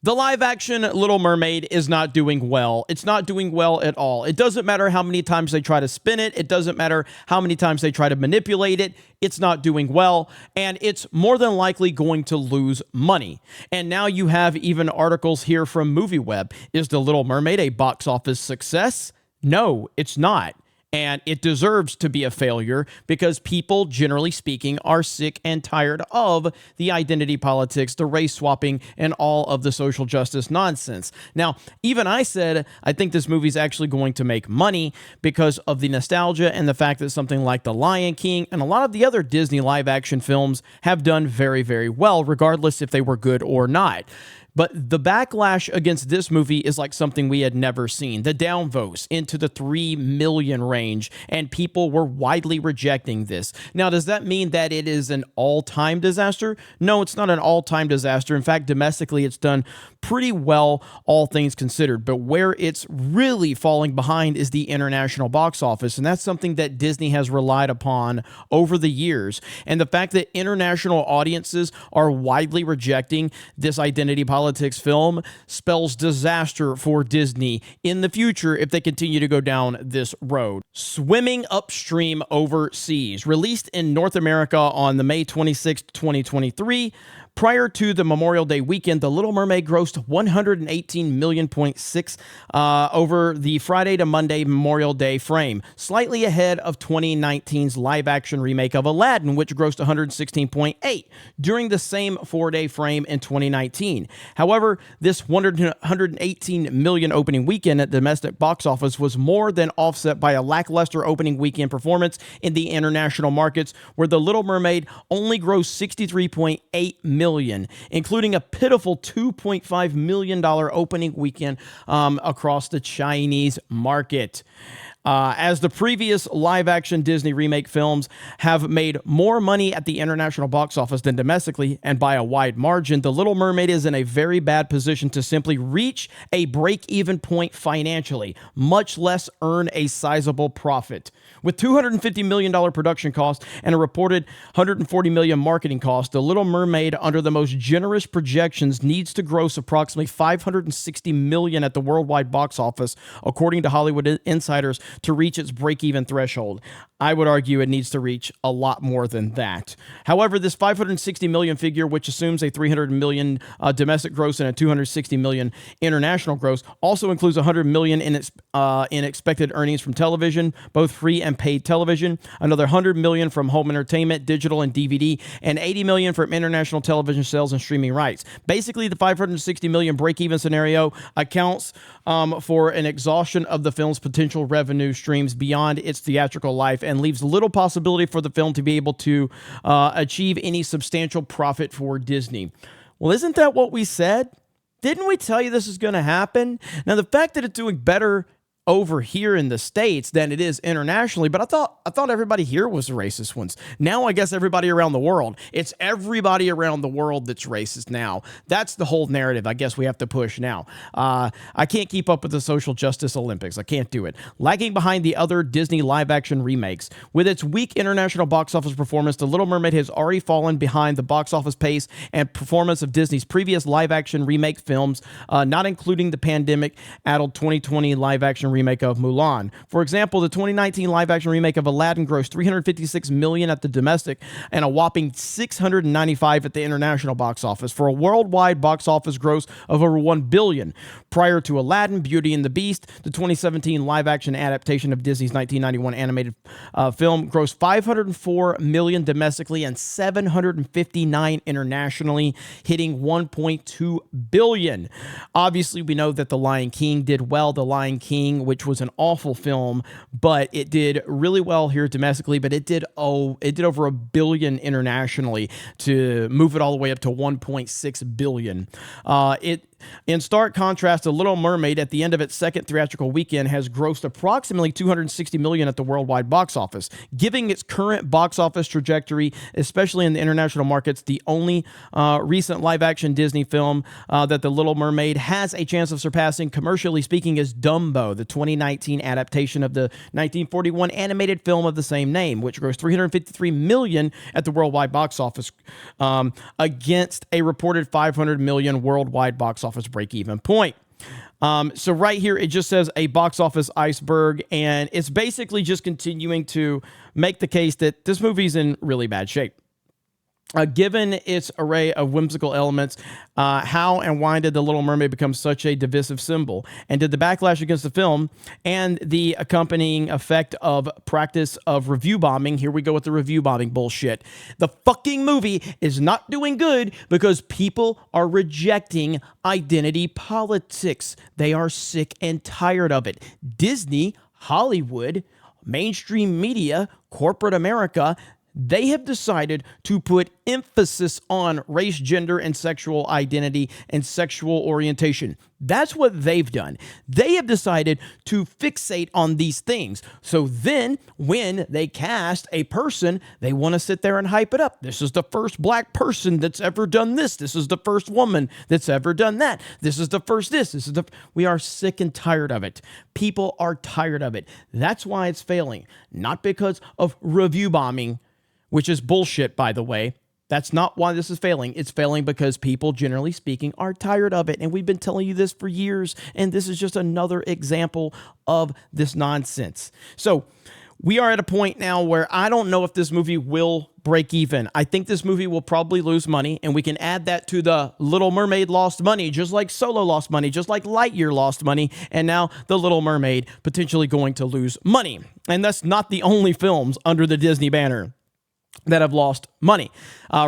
The live-action Little Mermaid is not doing well. It's not doing well at all. It doesn't matter how many times they try to spin it. It doesn't matter how many times they try to manipulate it. It's not doing well, and it's more than likely going to lose money. And now you have even articles here from MovieWeb. Is The Little Mermaid a box office success? No, it's not. And it deserves to be a failure because people, generally speaking, are sick and tired of the identity politics, the race swapping, and all of the social justice nonsense. Now, even I said, I think this movie's actually going to make money because of the nostalgia and the fact that something like The Lion King and a lot of the other Disney live-action films have done very, very well, regardless if they were good or not. But the backlash against this movie is like something we had never seen. The downvotes into the 3 million range, and people were widely rejecting this. Now, does that mean that it is an all-time disaster? No, it's not an all-time disaster. In fact, domestically, it's done pretty well, all things considered. But where it's really falling behind is the international box office, and that's something that Disney has relied upon over the years. And the fact that international audiences are widely rejecting this identity politics film spells disaster for Disney in the future if they continue to go down this road. Swimming Upstream Overseas, released in North America on the May 26, 2023. Prior to the Memorial Day weekend, The Little Mermaid grossed $118.6 million over the Friday to Monday Memorial Day frame, slightly ahead of 2019's live-action remake of Aladdin, which grossed $116.8 during the same 4-day frame in 2019. However, this $118 million opening weekend at the domestic box office was more than offset by a lackluster opening weekend performance in the international markets, where The Little Mermaid only grossed $63.8 million, including a pitiful $2.5 million opening weekend across the Chinese market. As the previous live-action Disney remake films have made more money at the international box office than domestically, and by a wide margin, The Little Mermaid is in a very bad position to simply reach a break-even point financially, much less earn a sizable profit. With $250 million production cost and a reported $140 million marketing cost, The Little Mermaid, under the most generous projections, needs to gross approximately $560 million at the worldwide box office, according to Hollywood insiders, to reach its break-even threshold. I would argue it needs to reach a lot more than that. However, this $560 million figure, which assumes a $300 million domestic gross and a $260 million international gross, also includes $100 million in expected earnings from television, both free and paid television, another $100 million from home entertainment, digital and DVD, and $80 million from international television sales and streaming rights. Basically, the $560 million break-even scenario accounts for an exhaustion of the film's potential revenue streams beyond its theatrical life, and leaves little possibility for the film to be able to achieve any substantial profit for Disney. Well, isn't that what we said? Didn't we tell you this is going to happen? Now, the fact that it's doing better over here in the States than it is internationally, but I thought everybody here was the racist ones. Now I guess everybody around the world. It's everybody around the world that's racist now. That's the whole narrative I guess we have to push now. I can't keep up with the social justice Olympics. I can't do it. Lagging behind the other Disney live-action remakes. With its weak international box office performance, The Little Mermaid has already fallen behind the box office pace and performance of Disney's previous live-action remake films, not including the pandemic-addled 2020 live-action remake of Mulan. For example, the 2019 live-action remake of Aladdin grossed $356 million at the domestic and a whopping $695 at the international box office, for a worldwide box office gross of over $1 billion. Prior to Aladdin, Beauty and the Beast, the 2017 live-action adaptation of Disney's 1991 animated film, grossed $504 million domestically and $759 internationally, hitting $1.2 billion. Obviously, we know that The Lion King did well. The Lion King, which was an awful film, but it did really well here domestically, but it did over $1 billion internationally to move it all the way up to $1.6 billion. In stark contrast, The Little Mermaid, at the end of its second theatrical weekend, has grossed approximately $260 million at the worldwide box office, giving its current box office trajectory, especially in the international markets, the only recent live-action Disney film that The Little Mermaid has a chance of surpassing, commercially speaking, is Dumbo, the 2019 adaptation of the 1941 animated film of the same name, which grossed $353 million at the worldwide box office, against a reported $500 million worldwide box office break-even point. So right here, it just says a box office iceberg, and it's basically just continuing to make the case that this movie's in really bad shape. Given its array of whimsical elements, how and why did The Little Mermaid become such a divisive symbol? And did the backlash against the film and the accompanying effect of practice of review bombing, here we go with the review bombing bullshit, the fucking movie is not doing good because people are rejecting identity politics. They are sick and tired of it. Disney, Hollywood, mainstream media, corporate America, they have decided to put emphasis on race, gender, and sexual identity and sexual orientation. That's what they've done. They have decided to fixate on these things. So then when they cast a person, they want to sit there and hype it up. This is the first black person that's ever done this. This is the first woman that's ever done that. This is the first this. We are sick and tired of it. People are tired of it. That's why it's failing. Not because of review bombing, which is bullshit, by the way. That's not why this is failing. It's failing because people, generally speaking, are tired of it. And we've been telling you this for years. And this is just another example of this nonsense. So we are at a point now where I don't know if this movie will break even. I think this movie will probably lose money. And we can add that to the Little Mermaid lost money, just like Solo lost money, just like Lightyear lost money. And now the Little Mermaid potentially going to lose money. And that's not the only films under the Disney banner that have lost money.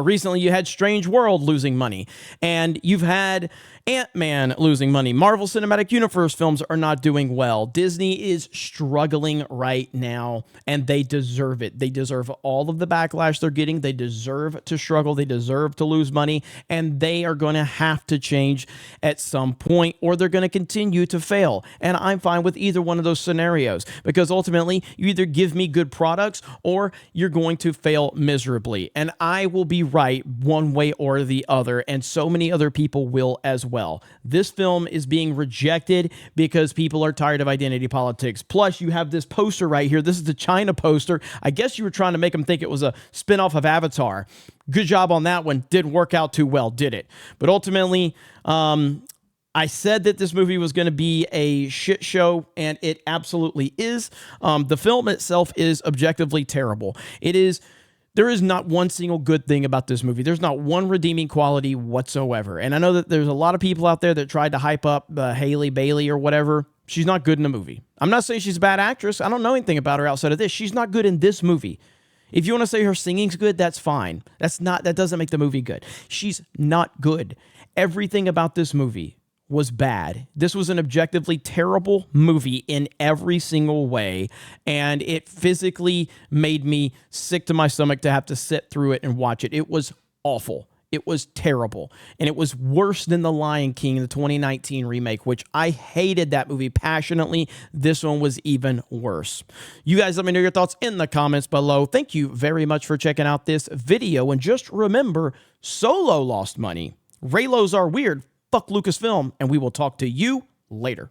Recently, you had Strange World losing money, and you've had Ant-Man losing money. Marvel Cinematic Universe films are not doing well. Disney is struggling right now, and they deserve it. They deserve all of the backlash they're getting. They deserve to struggle. They deserve to lose money, and they are going to have to change at some point, or they're going to continue to fail. And I'm fine with either one of those scenarios, because ultimately, you either give me good products, or you're going to fail miserably. And I will be right one way or the other, and so many other people will as well. This film is being rejected because people are tired of identity politics. Plus, you have this poster right here. This is the China poster. I guess you were trying to make them think it was a spinoff of Avatar. Good job on that one. Didn't work out too well, did it? But ultimately, I said that this movie was going to be a shit show, and it absolutely is. The film itself is objectively terrible. There is not one single good thing about this movie. There's not one redeeming quality whatsoever. And I know that there's a lot of people out there that tried to hype up Haley Bailey or whatever. She's not good in the movie. I'm not saying she's a bad actress. I don't know anything about her outside of this. She's not good in this movie. If you want to say her singing's good, that's fine. That doesn't make the movie good. She's not good. Everything about this movie was bad. This was an objectively terrible movie in every single way, and it physically made me sick to my stomach to have to sit through it and watch it. It was awful. It was terrible, and it was worse than The Lion King, the 2019 remake, which I hated that movie passionately. This one was even worse. You guys let me know your thoughts in the comments below. Thank you very much for checking out this video, and just remember, Solo lost money. Raylos are weird. Fuck Lucasfilm, and we will talk to you later.